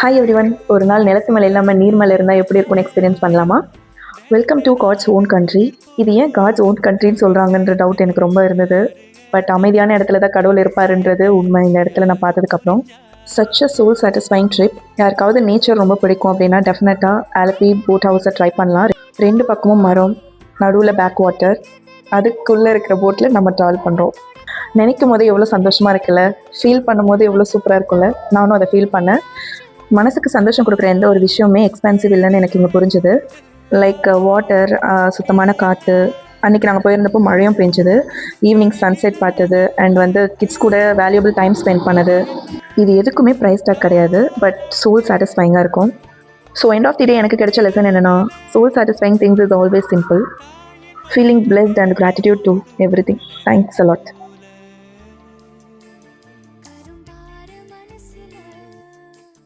Hi everyone. ஒரு நாள் நிலத்து மேலே இல்லாமல் நீர் மேலே இருந்தால் எப்படி இருக்கும்னு எக்ஸ்பீரியன்ஸ் பண்ணலாமா? Welcome to God's own country. இது ஏன் காட்ஸ் ஓன் கண்ட்ரின்னு சொல்கிறாங்கன்ற டவுட் எனக்கு ரொம்ப இருந்தது. பட் அமைதியான இடத்துல தான் கடவுள் இருப்பாருன்றது உண்மை. இந்த இடத்துல நான் பார்த்ததுக்கப்புறம் such a soul satisfying trip. யாருக்காவது நேச்சர் ரொம்ப பிடிக்கும் அப்படின்னா டெஃபினட்டாக ஆலப்பி போட் ஹவுஸை ட்ரை பண்ணலாம். ரெண்டு பக்கமும் மரம், நடுவில் பேக் வாட்டர், அதுக்குள்ளே இருக்கிற போட்டில் நம்ம ட்ராவல் பண்ணுறோம். நினைக்கும் போது எவ்வளோ சந்தோஷமாக இருக்குல்ல, ஃபீல் பண்ணும் போது எவ்வளோ சூப்பராக இருக்கும்ல. நானும் அதை ஃபீல் பண்ணேன். மனசுக்கு சந்தோஷம் கொடுக்குற எந்த ஒரு விஷயமே எக்ஸ்பென்சிவ் இல்லைன்னு எனக்கு இங்கே புரிஞ்சுது. லைக் வாட்டர், சுத்தமான காற்று. அன்றைக்கி நாங்கள் போயிருந்தப்போ மழையும் பெஞ்சுது. ஈவினிங் சன்செட் பார்த்தது அண்ட் கிட்ஸ் கூட வேல்யூபிள் டைம் ஸ்பெண்ட் பண்ணது. இது எதுக்குமே ப்ரைஸ் டாக் கிடையாது, பட் சோல் சாட்டிஸ்ஃபைங்காக இருக்கும். So end of the day எனக்கு கிடைச்ச லெசன் என்னென்னா, soul satisfying things is always simple. Feeling blessed and gratitude to everything. Thanks a lot.